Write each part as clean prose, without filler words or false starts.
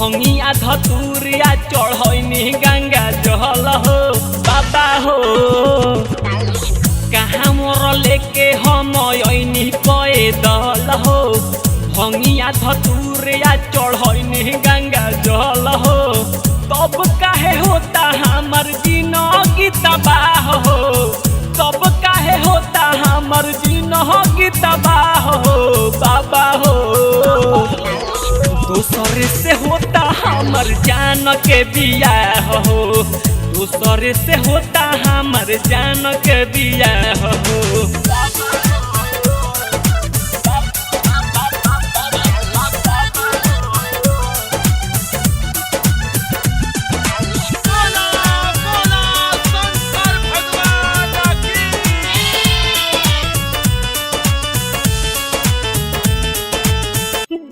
भंगिया धतूरिया चढ़ैनी गंगा जल हो बाबा हो। कहाँ मोर लेके हम अइनी पैदल हो भंगिया धतूरिया चढ़ैनी गंगा जल हो। तब काहे होता हमर जिंदगी तबाह हो, तब काहे होता हमर जिंदगी तबाह हो बाबा हो। दूसरे से होता हमर जान के बियाह हो, दूसरे से होता हमर जान के बियाह हो।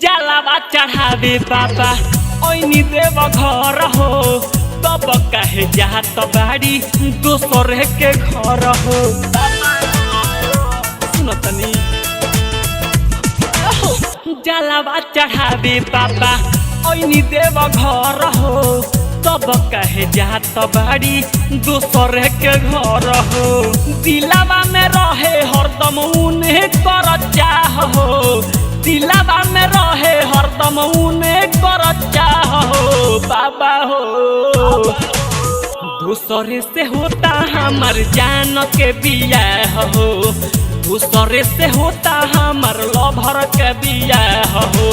जलावा चढ़ावे बाबा ओइनी देव घर हो। तब कहे जात बाड़ी दोसर के घर हो। सुनतनी जलावा चढ़ावे बाबा ओइनी देव घर हो। तब कहे जात बाड़ी दोसर के घर हो। दिलावा में रहे हरदम उन्हें कर चाह हो, दिलावा में रहे हरदम उन्हें कर चाह हो बाबा हो। दूसरे से होता हमर जान के बियाह हो, दूसरे से होता हमर लभर के बियाह हो।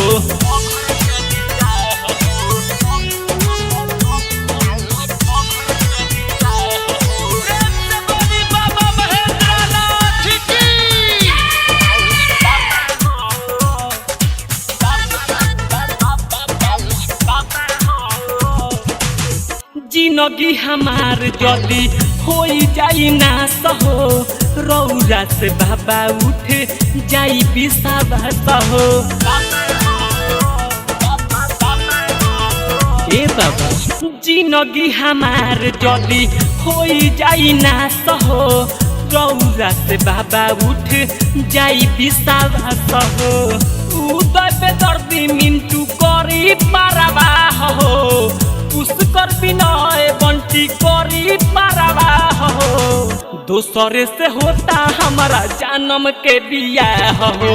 जिंदगी हमार जदी होई जाई नाश हो, रौरा से बाबा उठ जाई विश्वास हो। ए बाबा जिंदगी हमार जदी होई जाई नाश हो, रौरा से बाबा उठ जाई विश्वास हो। उदय पे दर्दी मिंटू करी परवाह हो, पुष्कर विनय बंटी करी परवाह हो। दूसरे से होता हमारा जन्म के बियाह हो,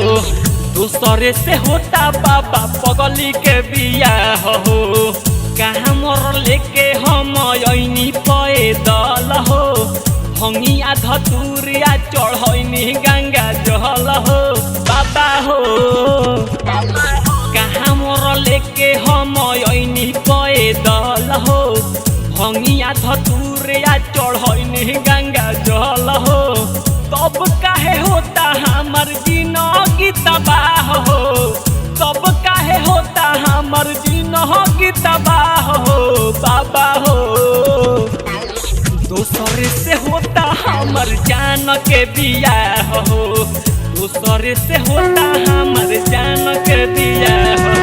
दूसरे से होता बाबा पगली के बियाह हो। कहाँ मोर लेके हम अइनी पैदल हो भंगिया धतूरिया चढ़ैनी गंगा जल हो बाबा हो। कहाँ मोर लेके हम अइनी पैदल हो भंगिया धतूरिया चढ़ैनी गंगा जल हो। तब काहे होता हमर जिंदगी तबाह हो, तब काहे होता हमर जिंदगी तबाह हो बाबा हो। दूसरे से होता हमर जान के बियाह हो, दूसरे से होता हमर जान के बियाह हो।